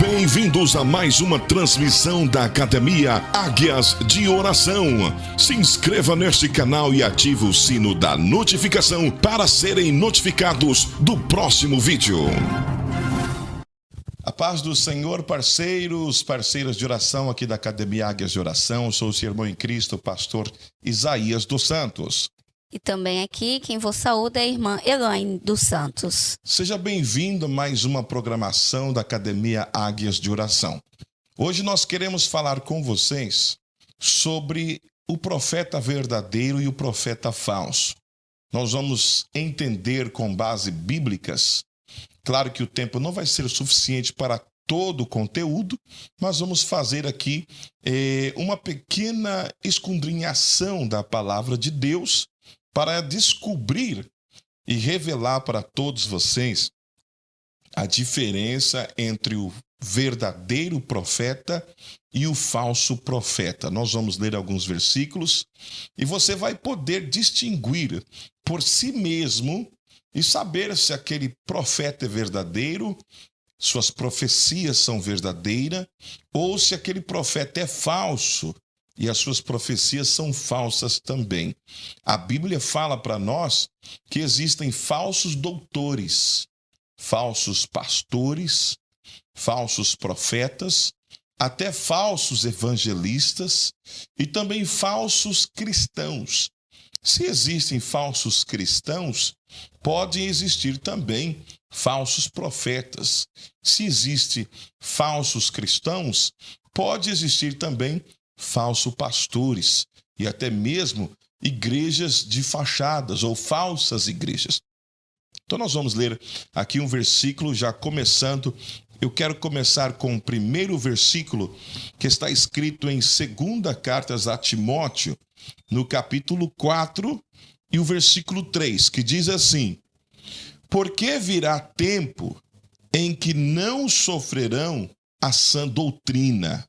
Bem-vindos a mais uma transmissão da Academia Águias de Oração. Se inscreva neste canal e ative o sino da notificação para serem notificados do próximo vídeo. A paz do Senhor, parceiros de oração aqui da Academia Águias de Oração. Eu sou o seu irmão em Cristo, pastor Isaías dos Santos. E também aqui, quem vos saúda é a irmã Elaine dos Santos. Seja bem-vindo a mais uma programação da Academia Águias de Oração. Hoje nós queremos falar com vocês sobre o profeta verdadeiro e o profeta falso. Nós vamos entender com base bíblicas. Claro que o tempo não vai ser suficiente para todo o conteúdo, mas vamos fazer aqui uma pequena esquadrinhação da palavra de Deus para descobrir e revelar para todos vocês a diferença entre o verdadeiro profeta e o falso profeta. Nós vamos ler alguns versículos e você vai poder distinguir por si mesmo e saber se aquele profeta é verdadeiro, suas profecias são verdadeiras, ou se aquele profeta é falso e as suas profecias são falsas também. A Bíblia fala para nós que existem falsos doutores, falsos pastores, falsos profetas, até falsos evangelistas e também falsos cristãos. Se existem falsos cristãos, podem existir também falsos profetas. Se existem falsos cristãos, pode existir também falsos pastores e até mesmo igrejas de fachadas ou falsas igrejas. Então nós vamos ler aqui um versículo já começando. Eu quero começar com o primeiro versículo que está escrito em 2ª Carta a Timóteo, no capítulo 4 e o versículo 3, que diz assim: porque virá tempo em que não sofrerão a sã doutrina,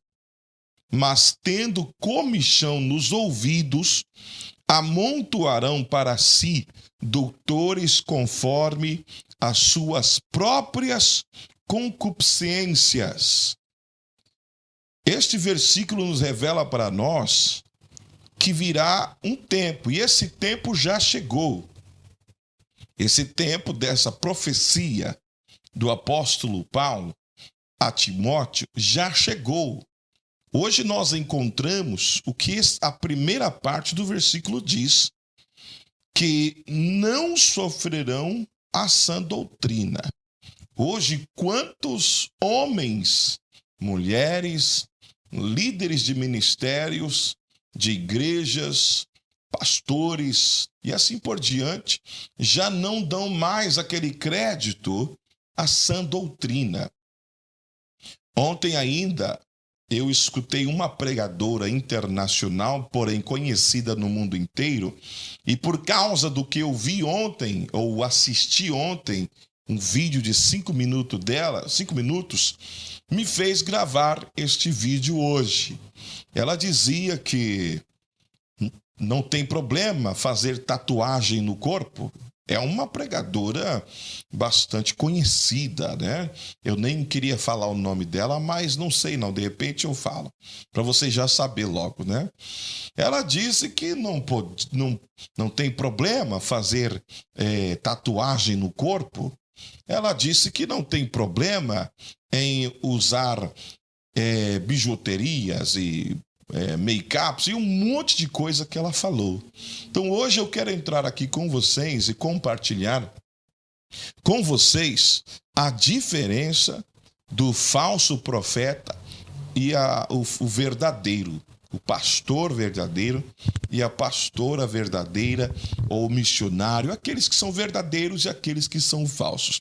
mas tendo comichão nos ouvidos, amontoarão para si doutores conforme as suas próprias concupiscências. Este versículo nos revela para nós que virá um tempo, e esse tempo já chegou. Esse tempo dessa profecia do apóstolo Paulo a Timóteo já chegou. Hoje nós encontramos o que a primeira parte do versículo diz, que não sofrerão a sã doutrina. Hoje, quantos homens, mulheres, líderes de ministérios, de igrejas, pastores e assim por diante, já não dão mais aquele crédito à sã doutrina. Ontem ainda eu escutei uma pregadora internacional, porém conhecida no mundo inteiro, e por causa do que eu vi ontem, ou assisti ontem, um vídeo de 5 minutos dela, 5 minutos, me fez gravar este vídeo hoje. Ela dizia que não tem problema fazer tatuagem no corpo. É uma pregadora bastante conhecida, né? Eu nem queria falar o nome dela, mas não sei não, de repente eu falo, para você já saber logo, né? Ela disse que não tem problema fazer tatuagem no corpo. Ela disse que não tem problema em usar bijuterias e make-ups e um monte de coisa que ela falou. Então hoje eu quero entrar aqui com vocês e compartilhar com vocês a diferença do falso profeta e o verdadeiro, o pastor verdadeiro e a pastora verdadeira ou missionário, aqueles que são verdadeiros e aqueles que são falsos.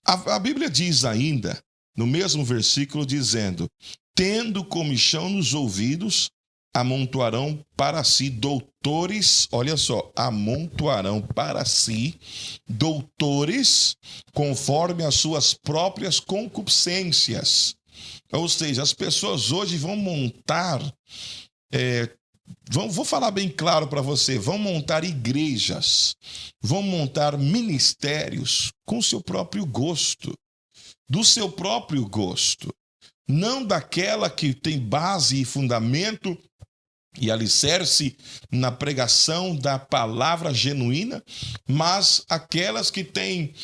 A Bíblia diz ainda, no mesmo versículo, dizendo: tendo comichão nos ouvidos, amontoarão para si doutores, olha só, amontoarão para si doutores conforme as suas próprias concupiscências. Ou seja, as pessoas hoje vão montar, vou falar bem claro para você, vão montar igrejas, vão montar ministérios com seu próprio gosto, do seu próprio gosto. não daquela que tem base e fundamento e alicerce na pregação da palavra genuína, mas aquelas que têm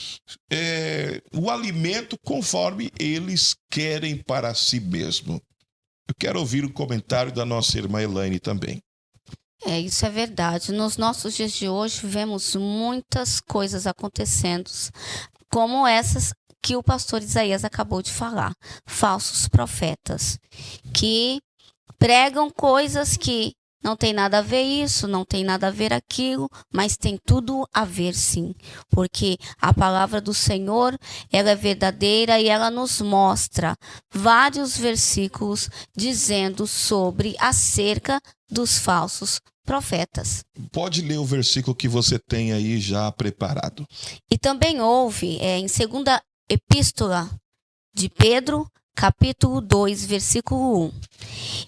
o alimento conforme eles querem para si mesmo. Eu quero ouvir o comentário da nossa irmã Elaine também. Isso é verdade. Nos nossos dias de hoje, vemos muitas coisas acontecendo, como essas que o pastor Isaías acabou de falar. Falsos profetas, que pregam coisas que não tem nada a ver isso, não tem nada a ver aquilo, mas tem tudo a ver sim. Porque a palavra do Senhor, ela é verdadeira e ela nos mostra vários versículos dizendo sobre acerca dos falsos profetas. Pode ler o versículo que você tem aí já preparado. E também houve, em 2ª Epístola de Pedro, capítulo 2, versículo 1.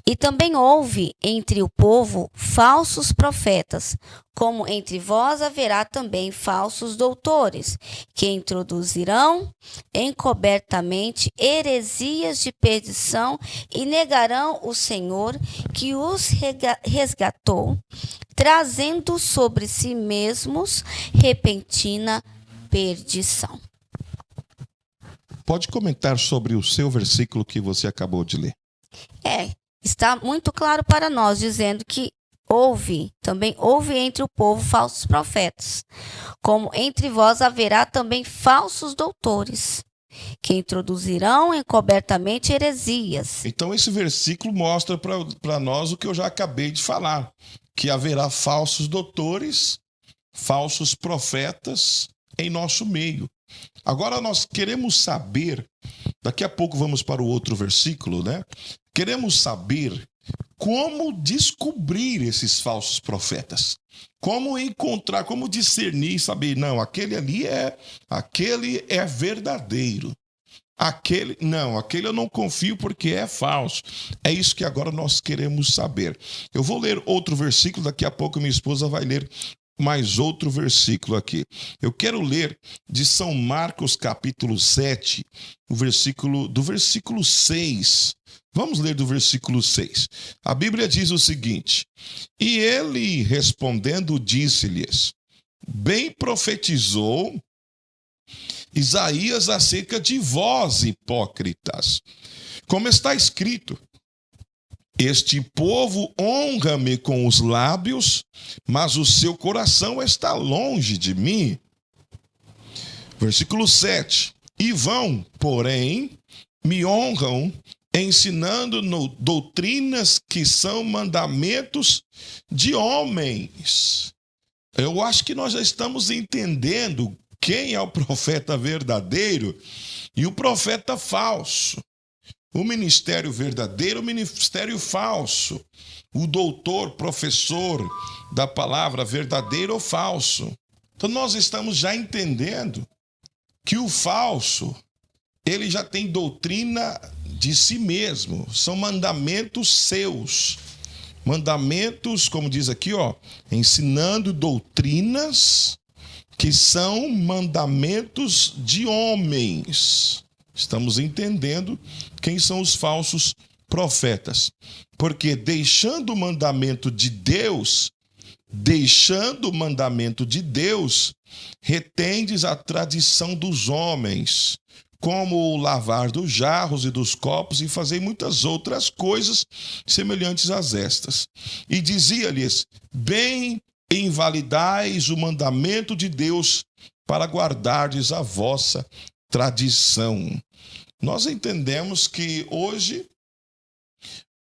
E também houve entre o povo falsos profetas, como entre vós haverá também falsos doutores, que introduzirão encobertamente heresias de perdição e negarão o Senhor que os resgatou, trazendo sobre si mesmos repentina perdição. Pode comentar sobre o seu versículo que você acabou de ler. Está muito claro para nós, dizendo que também houve entre o povo falsos profetas, como entre vós haverá também falsos doutores, que introduzirão encobertamente heresias. Então esse versículo mostra para nós o que eu já acabei de falar, que haverá falsos doutores, falsos profetas em nosso meio. Agora nós queremos saber, daqui a pouco vamos para o outro versículo, né? Queremos saber como descobrir esses falsos profetas. Como encontrar, como discernir e saber, não, aquele é verdadeiro. Aquele eu não confio porque é falso. É isso que agora nós queremos saber. Eu vou ler outro versículo, daqui a pouco minha esposa vai ler mais outro versículo aqui. Eu quero ler de São Marcos, capítulo 7, do versículo 6. Vamos ler do versículo 6. A Bíblia diz o seguinte: E ele, respondendo, disse-lhes: Bem profetizou Isaías acerca de vós, hipócritas. Como está escrito: Este povo honra-me com os lábios, mas o seu coração está longe de mim. Versículo 7. E vão, porém, me honram, ensinando doutrinas que são mandamentos de homens. Eu acho que nós já estamos entendendo quem é o profeta verdadeiro e o profeta falso. O ministério verdadeiro, o ministério falso. O doutor, professor da palavra verdadeiro ou falso. Então nós estamos já entendendo que o falso, ele já tem doutrina de si mesmo. São mandamentos seus. Mandamentos, como diz aqui, ensinando doutrinas que são mandamentos de homens. Estamos entendendo quem são os falsos profetas. Porque deixando o mandamento de Deus, retendes a tradição dos homens, como o lavar dos jarros e dos copos, e fazer muitas outras coisas semelhantes às estas. E dizia-lhes: bem invalidais o mandamento de Deus para guardardes a vossa tradição. Nós entendemos que hoje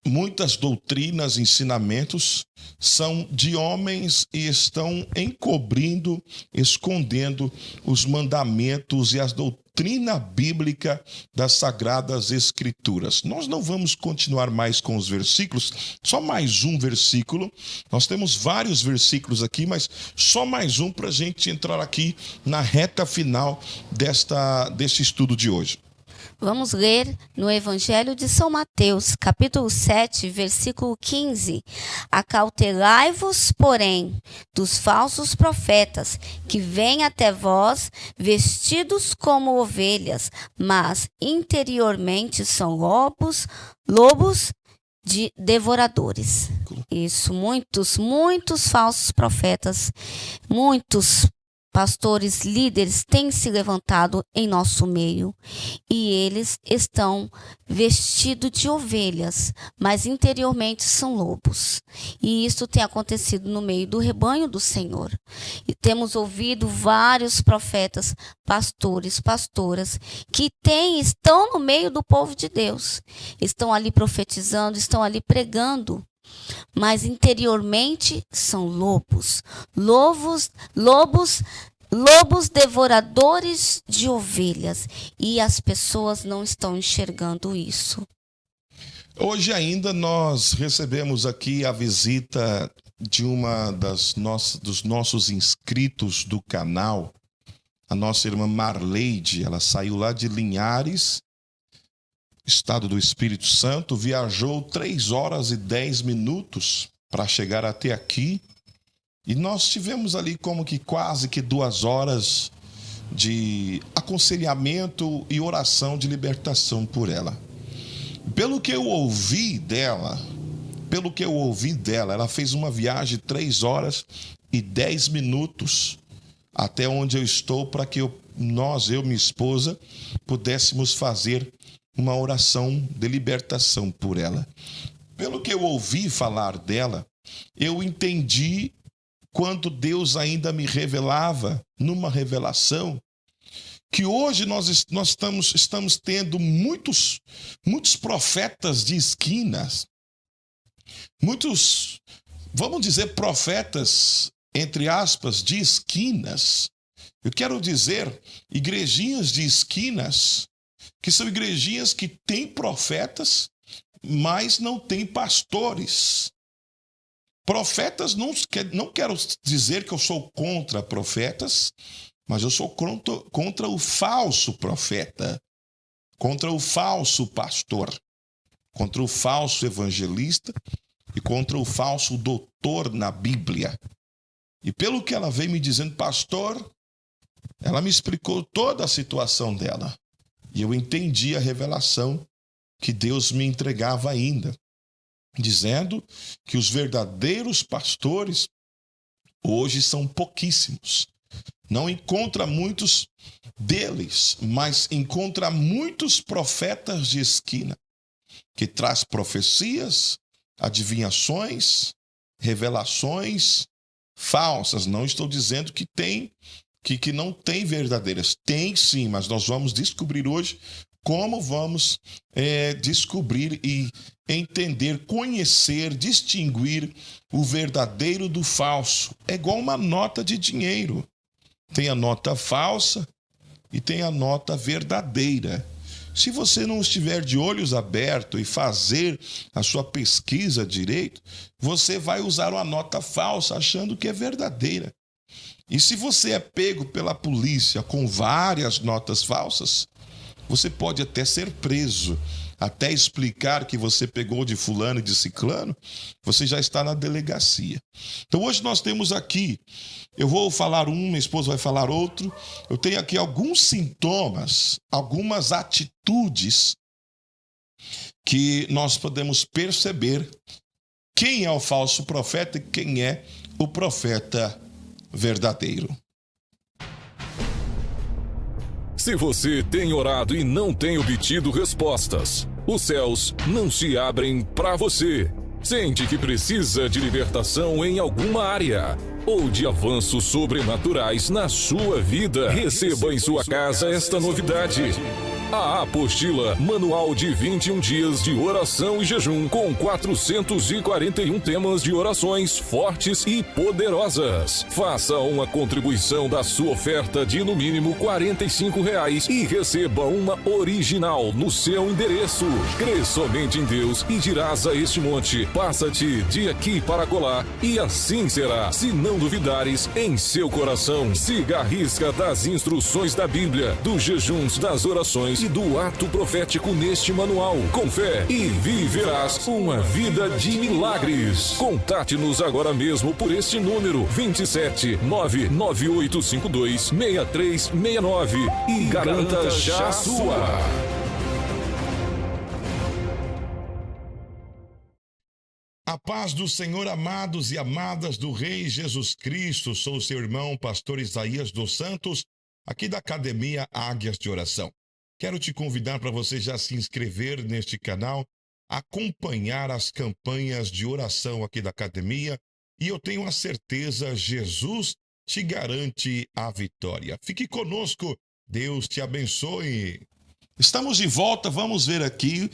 muitas doutrinas, ensinamentos são de homens e estão encobrindo, escondendo os mandamentos e a doutrina bíblica das Sagradas Escrituras. Nós não vamos continuar mais com os versículos, só mais um versículo. Nós temos vários versículos aqui, mas só mais um para a gente entrar aqui na reta final deste estudo de hoje. Vamos ler no Evangelho de São Mateus, capítulo 7, versículo 15. Acautelai-vos, porém, dos falsos profetas, que vêm até vós vestidos como ovelhas, mas interiormente são lobos devoradores. Isso, muitos falsos profetas, muitos pastores, líderes têm se levantado em nosso meio e eles estão vestidos de ovelhas, mas interiormente são lobos. E isso tem acontecido no meio do rebanho do Senhor. E temos ouvido vários profetas, pastores, pastoras que estão no meio do povo de Deus. Estão ali profetizando, estão ali pregando. Mas interiormente são lobos devoradores de ovelhas, e as pessoas não estão enxergando isso. Hoje ainda nós recebemos aqui a visita de uma dos nossos inscritos do canal, a nossa irmã Marleide. Ela saiu lá de Linhares, estado do Espírito Santo, viajou 3 horas e 10 minutos para chegar até aqui, e nós tivemos ali como que quase que 2 horas de aconselhamento e oração de libertação por ela. Pelo que eu ouvi dela, ela fez uma viagem de 3 horas e 10 minutos até onde eu estou, para que eu e minha esposa, pudéssemos fazer uma oração de libertação por ela. Pelo que eu ouvi falar dela, eu entendi, quando Deus ainda me revelava numa revelação, que hoje nós estamos tendo muitos profetas de esquinas, muitos, vamos dizer, profetas, entre aspas, de esquinas. Eu quero dizer, igrejinhas de esquinas, que são igrejinhas que têm profetas, mas não têm pastores. Profetas, não quero dizer que eu sou contra profetas, mas eu sou contra o falso profeta, contra o falso pastor, contra o falso evangelista e contra o falso doutor na Bíblia. E pelo que ela veio me dizendo, pastor, ela me explicou toda a situação dela. E eu entendi a revelação que Deus me entregava ainda, dizendo que os verdadeiros pastores hoje são pouquíssimos. Não encontra muitos deles, mas encontra muitos profetas de esquina, que traz profecias, adivinhações, revelações falsas. Não estou dizendo que não tem verdadeiras. Tem sim, mas nós vamos descobrir hoje como vamos descobrir e entender, conhecer, distinguir o verdadeiro do falso. É igual uma nota de dinheiro. Tem a nota falsa e tem a nota verdadeira. Se você não estiver de olhos abertos e fazer a sua pesquisa direito, você vai usar uma nota falsa achando que é verdadeira. E se você é pego pela polícia com várias notas falsas, você pode até ser preso, até explicar que você pegou de fulano e de ciclano, você já está na delegacia. Então hoje nós temos aqui, eu vou falar um, minha esposa vai falar outro, eu tenho aqui alguns sintomas, algumas atitudes que nós podemos perceber quem é o falso profeta e quem é o profeta verdadeiro. Se você tem orado e não tem obtido respostas, os céus não se abrem para você. Sente que precisa de libertação em alguma área ou de avanços sobrenaturais na sua vida. Receba em sua casa esta novidade: a apostila Manual de 21 dias de oração e jejum, com 441 temas de orações fortes e poderosas. Faça uma contribuição da sua oferta de no mínimo R$ 45 e receba uma original no seu endereço. Crê somente em Deus e dirás a este monte: passa-te de aqui para acolá, e assim será. Se não não duvidares em seu coração, siga a risca das instruções da Bíblia, dos jejuns, das orações e do ato profético neste manual. Com fé e viverás uma vida de milagres. Contate-nos agora mesmo por este número 27 99852 6369 e garanta já a sua. A paz do Senhor, amados e amadas do Rei Jesus Cristo. Sou seu irmão, pastor Isaías dos Santos, aqui da Academia Águias de Oração. Quero te convidar para você já se inscrever neste canal, acompanhar as campanhas de oração aqui da Academia, e eu tenho a certeza, Jesus te garante a vitória. Fique conosco, Deus te abençoe. Estamos de volta, vamos ver aqui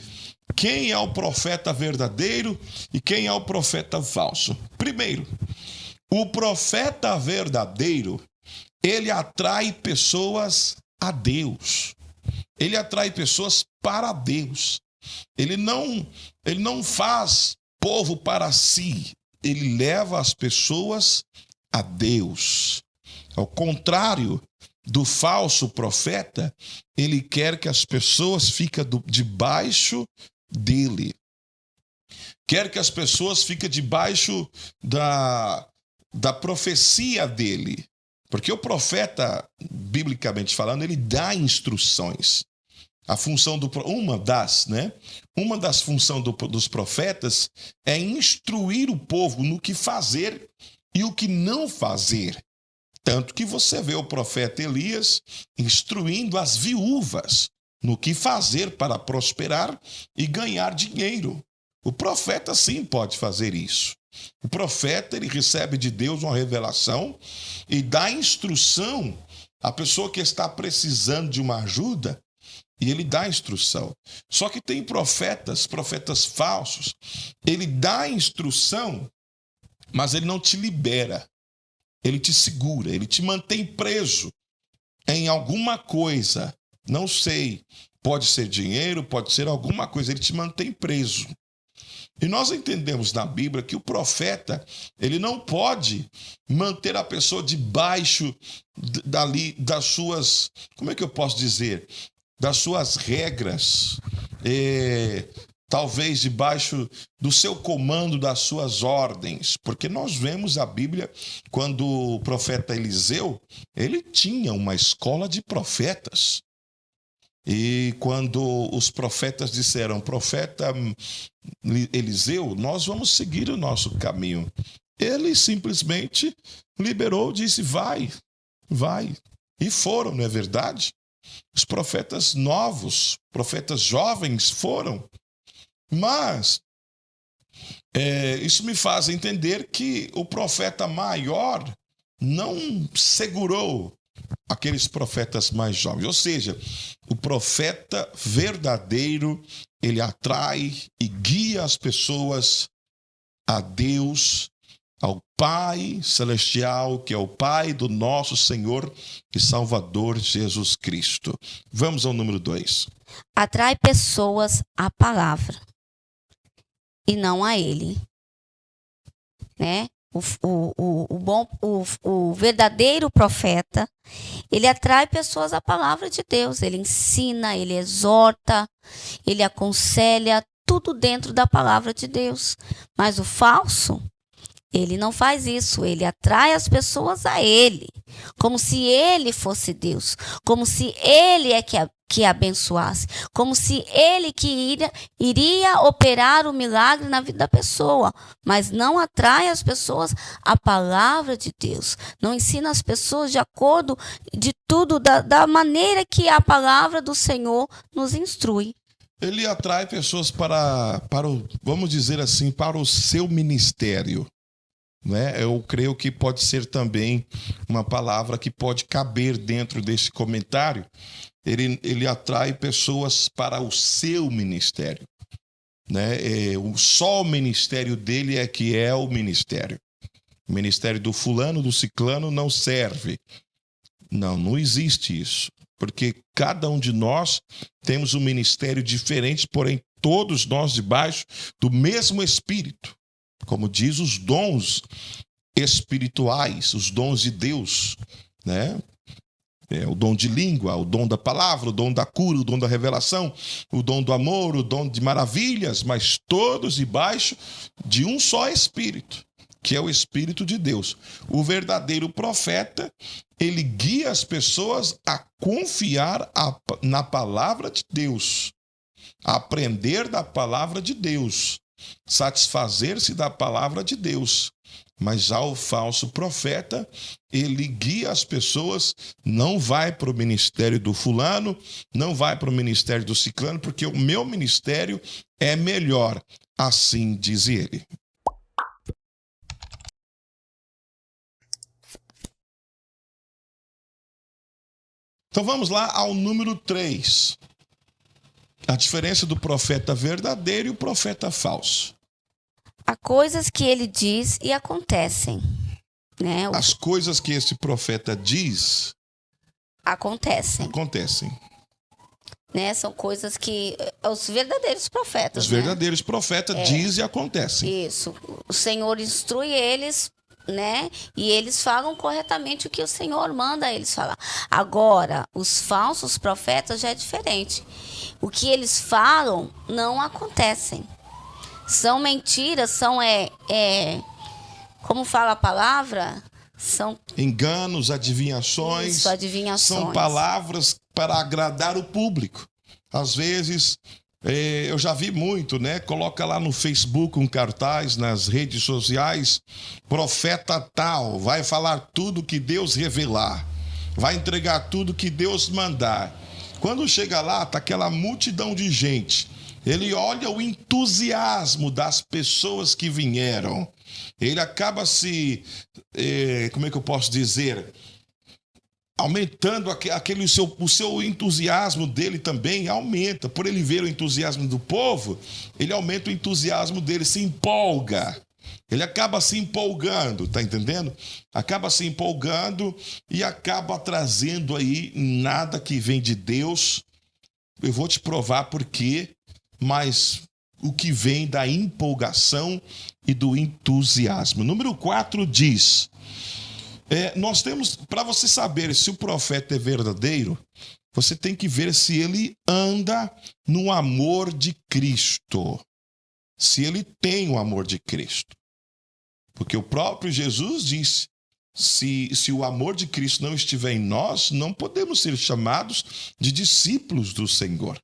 quem é o profeta verdadeiro e quem é o profeta falso. Primeiro, o profeta verdadeiro, ele atrai pessoas a Deus. Ele atrai pessoas para Deus. Ele não faz povo para si. Ele leva as pessoas a Deus. Ao contrário do falso profeta, ele quer que as pessoas fiquem debaixo dele. Quer que as pessoas fiquem debaixo da profecia dele. Porque o profeta, biblicamente falando, ele dá instruções. A função uma das funções dos profetas é instruir o povo no que fazer e o que não fazer. Tanto que você vê o profeta Elias instruindo as viúvas no que fazer para prosperar e ganhar dinheiro. O profeta sim pode fazer isso. O profeta, ele recebe de Deus uma revelação e dá instrução à pessoa que está precisando de uma ajuda, e ele dá instrução. Só que tem profetas falsos, ele dá instrução, mas ele não te libera. Ele te segura, ele te mantém preso em alguma coisa. Não sei, pode ser dinheiro, pode ser alguma coisa, ele te mantém preso. E nós entendemos na Bíblia que o profeta, ele não pode manter a pessoa debaixo das suas, como é que eu posso dizer? Das suas regras, talvez debaixo do seu comando, das suas ordens. Porque nós vemos a Bíblia, quando o profeta Eliseu, ele tinha uma escola de profetas. E quando os profetas disseram, profeta Eliseu, nós vamos seguir o nosso caminho, ele simplesmente liberou, disse, vai. E foram, não é verdade? Os profetas novos, profetas jovens foram. Mas isso me faz entender que o profeta maior não segurou aqueles profetas mais jovens. Ou seja, o profeta verdadeiro, ele atrai e guia as pessoas a Deus, ao Pai Celestial, que é o Pai do nosso Senhor e Salvador Jesus Cristo. Vamos ao número 2. Atrai pessoas à palavra e não a ele, né? O verdadeiro profeta, ele atrai pessoas à palavra de Deus. Ele ensina, ele exorta, ele aconselha, tudo dentro da palavra de Deus. Mas o falso, ele não faz isso. Ele atrai as pessoas a ele, como se ele fosse Deus, como se ele é que abençoasse, como se ele que iria operar o milagre na vida da pessoa, mas não atrai as pessoas à palavra de Deus, não ensina as pessoas de acordo de tudo, da maneira que a palavra do Senhor nos instrui. Ele atrai pessoas para vamos dizer assim, para o seu ministério. Né? Eu creio que pode ser também uma palavra que pode caber dentro desse comentário. Ele atrai pessoas para o seu ministério. Né? Só o ministério dele é que é o ministério. O ministério do fulano, do ciclano não serve. Não existe isso. Porque cada um de nós temos um ministério diferente, porém todos nós debaixo do mesmo Espírito. Como diz, os dons, espirituais, os dons de Deus, né? O dom de língua, o dom da palavra, o dom da cura, o dom da revelação, o dom do amor, o dom de maravilhas, mas todos debaixo de um só Espírito, que é o Espírito de Deus. O verdadeiro profeta, ele guia as pessoas a confiar na palavra de Deus, a aprender da palavra de Deus, satisfazer-se da palavra de Deus. Mas já o falso profeta, ele guia as pessoas, não vai para o ministério do fulano, não vai para o ministério do ciclano, porque o meu ministério é melhor, assim diz ele. Então vamos lá ao número 3. A diferença do profeta verdadeiro e o profeta falso. Há coisas que ele diz e acontecem, né? As coisas que esse profeta diz acontecem, né? São coisas que os verdadeiros profetas, os verdadeiros profetas dizem e acontecem. Isso. O Senhor instrui eles, né? E eles falam corretamente o que o Senhor manda eles falar. Agora, os falsos profetas já é diferente. O que eles falam não acontecem. São mentiras, são como fala a palavra? São enganos, adivinhações. Isso, adivinhações. São palavras para agradar o público. Às vezes, eu já vi muito, né? Coloca lá no Facebook um cartaz, nas redes sociais, profeta tal, vai falar tudo que Deus revelar, vai entregar tudo que Deus mandar. Quando chega lá, tá aquela multidão de gente. Ele olha o entusiasmo das pessoas que vieram. Ele acaba como é que eu posso dizer? Aumentando o seu entusiasmo dele também aumenta. Por ele ver o entusiasmo do povo, ele aumenta o entusiasmo dele, se empolga. Ele acaba se empolgando, tá entendendo? Acaba se empolgando e acaba trazendo aí nada que vem de Deus. Eu vou te provar por quê. Mas o que vem da empolgação e do entusiasmo. Número 4 diz, nós temos, para você saber se o profeta é verdadeiro, você tem que ver se ele anda no amor de Cristo, se ele tem o amor de Cristo. Porque o próprio Jesus disse, se o amor de Cristo não estiver em nós, não podemos ser chamados de discípulos do Senhor.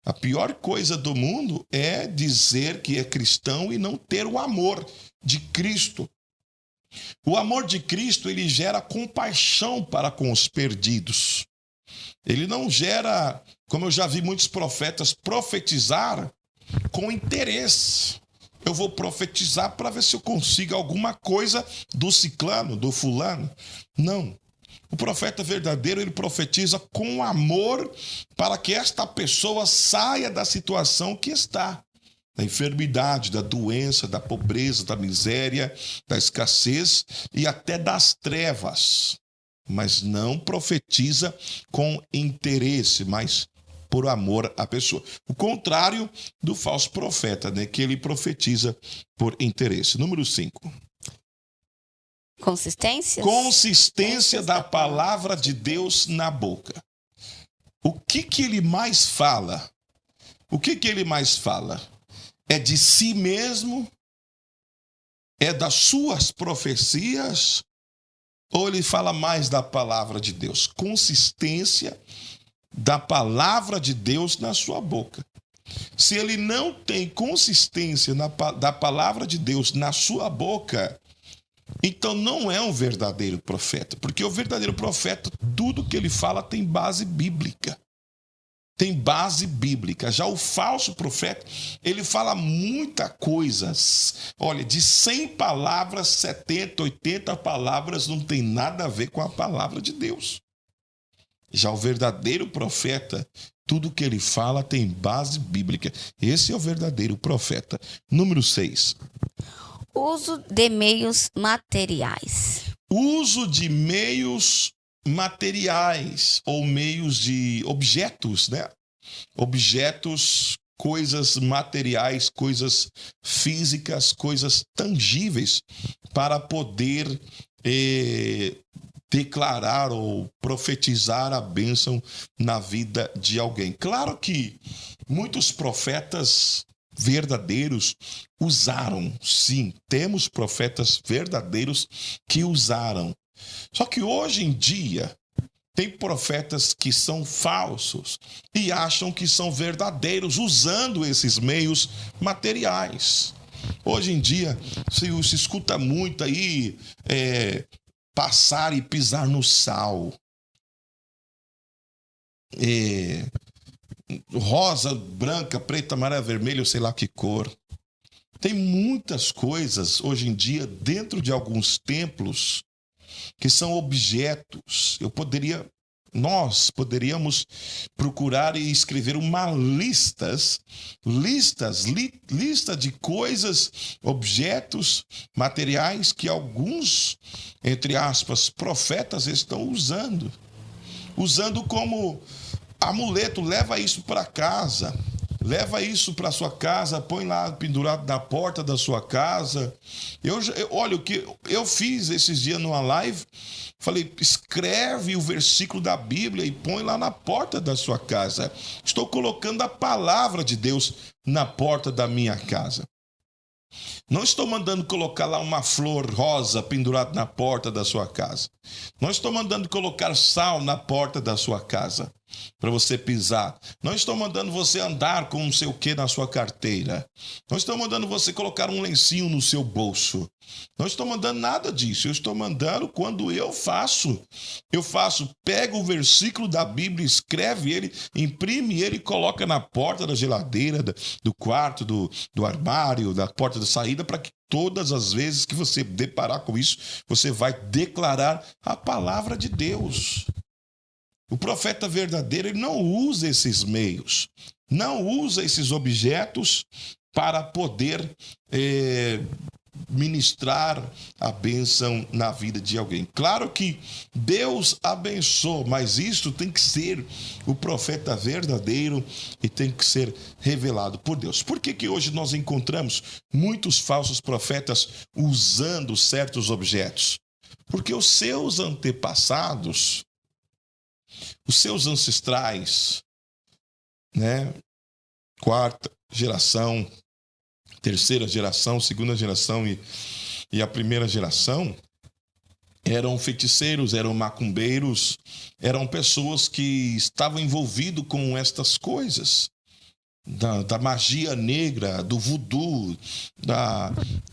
A pior coisa do mundo é dizer que é cristão e não ter o amor de Cristo. O amor de Cristo, ele gera compaixão para com os perdidos. Ele não gera, como eu já vi muitos profetas profetizar com interesse. Eu vou profetizar para ver se eu consigo alguma coisa do ciclano, do fulano. Não. O profeta verdadeiro, ele profetiza com amor para que esta pessoa saia da situação que está. Da enfermidade, da doença, da pobreza, da miséria, da escassez e até das trevas. Mas não profetiza com interesse, mas por amor à pessoa. O contrário do falso profeta, né? Que ele profetiza por interesse. Número 5. Consistência da palavra de Deus na boca. O que ele mais fala? O que ele mais fala? É de si mesmo? É das suas profecias? Ou ele fala mais da palavra de Deus? Consistência da palavra de Deus na sua boca. Se ele não tem consistência da palavra de Deus na sua boca, então não é um verdadeiro profeta, porque o verdadeiro profeta, tudo que ele fala tem base bíblica. Tem base bíblica. Já o falso profeta, ele fala muita coisa. Olha, de 100 palavras, 70, 80 palavras não tem nada a ver com a palavra de Deus. Já o verdadeiro profeta, tudo que ele fala tem base bíblica. Esse é o verdadeiro profeta. Número 6. Uso de meios materiais. Uso de meios materiais ou meios de objetos, né? Objetos coisas materiais, coisas físicas, coisas tangíveis para poder declarar ou profetizar a bênção na vida de alguém. Claro que muitos profetas verdadeiros usaram, sim, temos profetas verdadeiros que usaram. Só que hoje em dia tem profetas que são falsos e acham que são verdadeiros usando esses meios materiais. Hoje em dia se escuta muito aí passar e pisar no sal. Rosa, branca, preta, amarela, vermelho, sei lá que cor. Tem muitas coisas hoje em dia dentro de alguns templos que são objetos. Nós poderíamos procurar e escrever uma lista de coisas, objetos, materiais que alguns, entre aspas, profetas estão usando como amuleto. Leva isso para casa. Leva isso para sua casa, põe lá pendurado na porta da sua casa. Olha, o que eu fiz esses dias numa live, falei, escreve o versículo da Bíblia e põe lá na porta da sua casa. Estou colocando a palavra de Deus na porta da minha casa. Não estou mandando colocar lá uma flor rosa pendurada na porta da sua casa. Não estou mandando colocar sal na porta da sua casa para você pisar. Não estou mandando você andar com não sei o que na sua carteira. Não estou mandando você colocar um lencinho no seu bolso. Não estou mandando nada disso. Eu estou mandando quando eu faço, pego o versículo da Bíblia, escreve ele, imprime ele e coloca na porta da geladeira, do quarto, do armário, da porta da saída, para que todas as vezes que você deparar com isso, você vai declarar a palavra de Deus. O profeta verdadeiro, ele não usa esses meios, não usa esses objetos para poder ministrar a bênção na vida de alguém. Claro que Deus abençoa, mas isso tem que ser o profeta verdadeiro e tem que ser revelado por Deus. Por que hoje nós encontramos muitos falsos profetas usando certos objetos? Porque os seus antepassados, os seus ancestrais, né? Quarta geração, terceira geração, segunda geração e a primeira geração, eram feiticeiros, eram macumbeiros, eram pessoas que estavam envolvidas com estas coisas, da magia negra, do voodoo,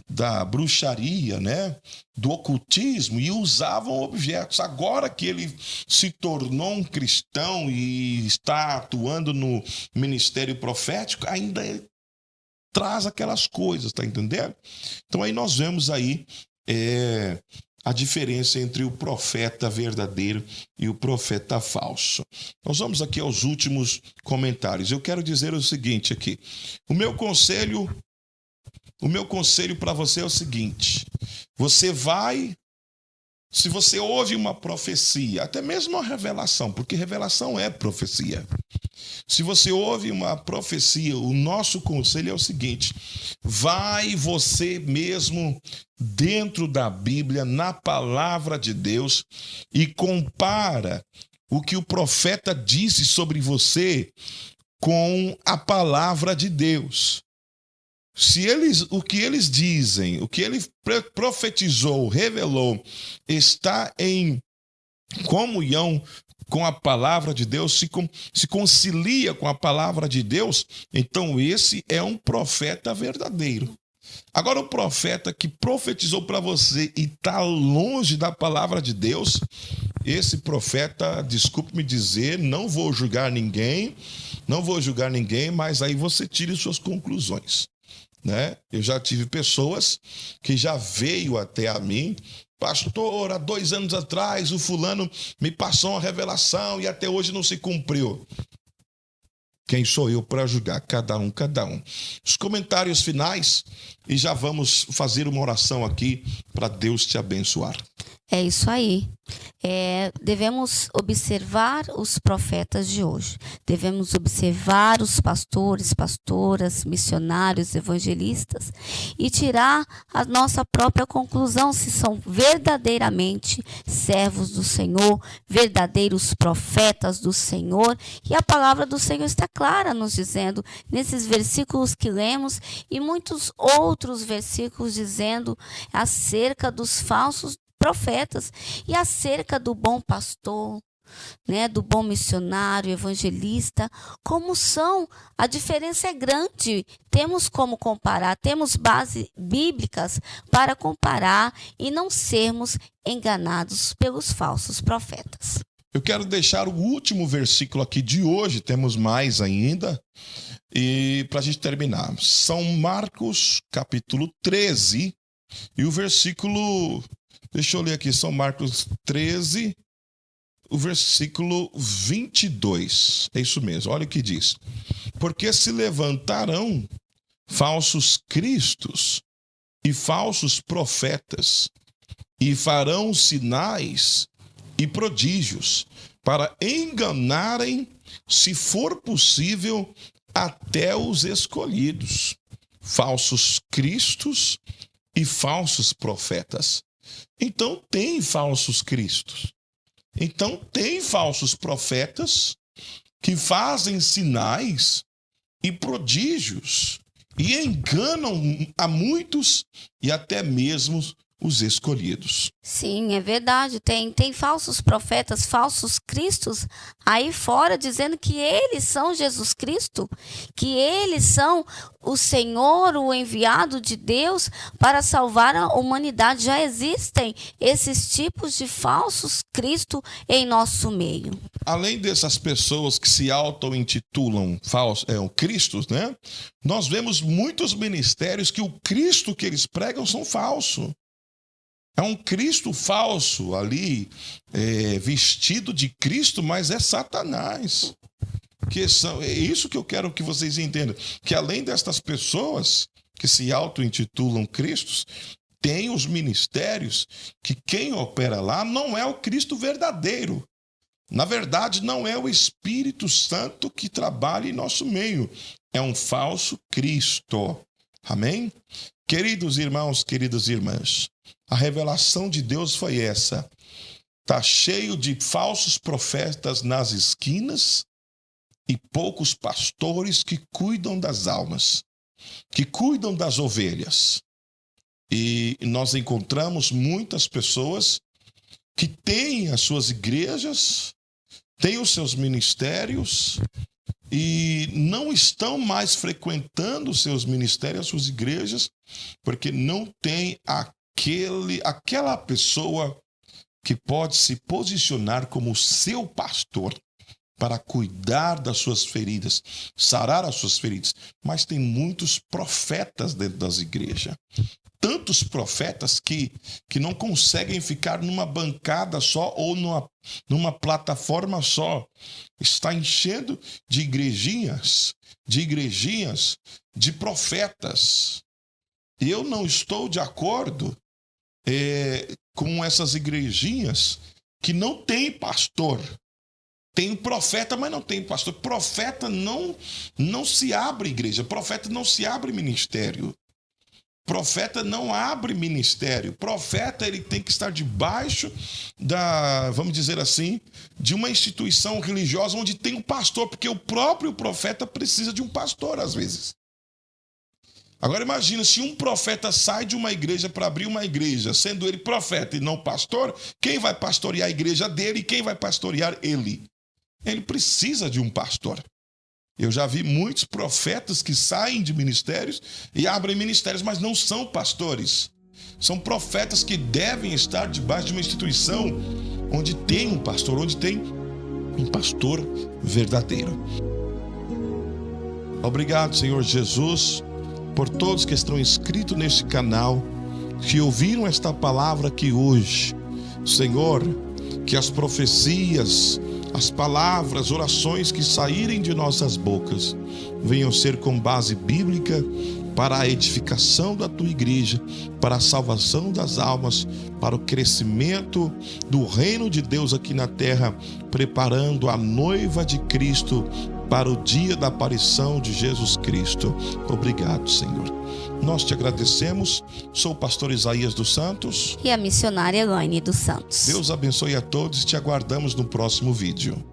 da bruxaria, né? Do ocultismo, e usavam objetos. Agora que ele se tornou um cristão e está atuando no ministério profético, ainda traz aquelas coisas, tá entendendo? Então aí nós vemos aí a diferença entre o profeta verdadeiro e o profeta falso. Nós vamos aqui aos últimos comentários. Eu quero dizer o seguinte aqui. O meu conselho para você é o seguinte: se você ouve uma profecia, até mesmo uma revelação, porque revelação é profecia. Se você ouve uma profecia, o nosso conselho é o seguinte: vai você mesmo dentro da Bíblia, na palavra de Deus, e compara o que o profeta disse sobre você com a palavra de Deus. O que eles dizem, o que ele profetizou, revelou, está em comunhão com a palavra de Deus, se concilia com a palavra de Deus, então esse é um profeta verdadeiro. Agora, o profeta que profetizou para você e está longe da palavra de Deus, esse profeta, desculpe-me dizer, não vou julgar ninguém, mas aí você tire suas conclusões, né? Eu já tive pessoas que já veio até a mim: pastor, há 2 anos atrás o fulano me passou uma revelação e até hoje não se cumpriu. Quem sou eu para julgar? Cada um. Os comentários finais e já vamos fazer uma oração aqui para Deus te abençoar. É isso aí. Devemos observar os profetas de hoje. Devemos observar os pastores, pastoras, missionários, evangelistas e tirar a nossa própria conclusão se são verdadeiramente servos do Senhor, verdadeiros profetas do Senhor. E a palavra do Senhor está clara nos dizendo, nesses versículos que lemos e muitos outros versículos dizendo acerca dos falsos profetas e acerca do bom pastor, né, do bom missionário, evangelista, como são, a diferença é grande. Temos como comparar, temos bases bíblicas para comparar e não sermos enganados pelos falsos profetas. Eu quero deixar o último versículo aqui de hoje, temos mais ainda, e para a gente terminar. São Marcos, capítulo 13, e o versículo... Deixa eu ler aqui, São Marcos 13, o versículo 22. É isso mesmo, olha o que diz. Porque se levantarão falsos cristos e falsos profetas, e farão sinais e prodígios, para enganarem, se for possível, até os escolhidos. Falsos cristos e falsos profetas. Então tem falsos cristos. Então tem falsos profetas que fazem sinais e prodígios e enganam a muitos e até mesmo os escolhidos. Sim, é verdade. Tem falsos profetas, falsos cristos aí fora dizendo que eles são Jesus Cristo, que eles são o Senhor, o enviado de Deus para salvar a humanidade. Já existem esses tipos de falsos Cristo em nosso meio. Além dessas pessoas que se auto-intitulam cristos, né? Nós vemos muitos ministérios que o Cristo que eles pregam são falsos. É um Cristo falso ali, vestido de Cristo, mas é Satanás. É isso que eu quero que vocês entendam. Que além destas pessoas que se auto-intitulam Cristos, tem os ministérios que quem opera lá não é o Cristo verdadeiro. Na verdade, não é o Espírito Santo que trabalha em nosso meio. É um falso Cristo. Amém? Queridos irmãos, queridas irmãs, a revelação de Deus foi essa. Está cheio de falsos profetas nas esquinas e poucos pastores que cuidam das almas, que cuidam das ovelhas. E nós encontramos muitas pessoas que têm as suas igrejas, têm os seus ministérios e não estão mais frequentando os seus ministérios, as suas igrejas, porque não tem aquela pessoa que pode se posicionar como seu pastor para cuidar das suas feridas, sarar as suas feridas. Mas tem muitos profetas dentro das igrejas. Tantos profetas que não conseguem ficar numa bancada só ou numa plataforma só. Está enchendo de igrejinhas de profetas. E eu não estou de acordo com essas igrejinhas que não tem pastor. Tem profeta, mas não tem pastor. Profeta não se abre igreja. Profeta não se abre ministério. Profeta não abre ministério. Profeta, ele tem que estar debaixo vamos dizer assim, de uma instituição religiosa onde tem um pastor, porque o próprio profeta precisa de um pastor às vezes. Agora imagina, se um profeta sai de uma igreja para abrir uma igreja, sendo ele profeta e não pastor, quem vai pastorear a igreja dele e quem vai pastorear ele? Ele precisa de um pastor. Eu já vi muitos profetas que saem de ministérios e abrem ministérios, mas não são pastores. São profetas que devem estar debaixo de uma instituição onde tem um pastor, onde tem um pastor verdadeiro. Obrigado, Senhor Jesus, por todos que estão inscritos neste canal, que ouviram esta palavra aqui hoje. Senhor, que as profecias, as palavras, orações que saírem de nossas bocas venham ser com base bíblica para a edificação da tua igreja, para a salvação das almas, para o crescimento do reino de Deus aqui na terra, preparando a noiva de Cristo para o dia da aparição de Jesus Cristo. Obrigado, Senhor. Nós te agradecemos. Sou o pastor Isaías dos Santos e a missionária Elaine dos Santos. Deus abençoe a todos e te aguardamos no próximo vídeo.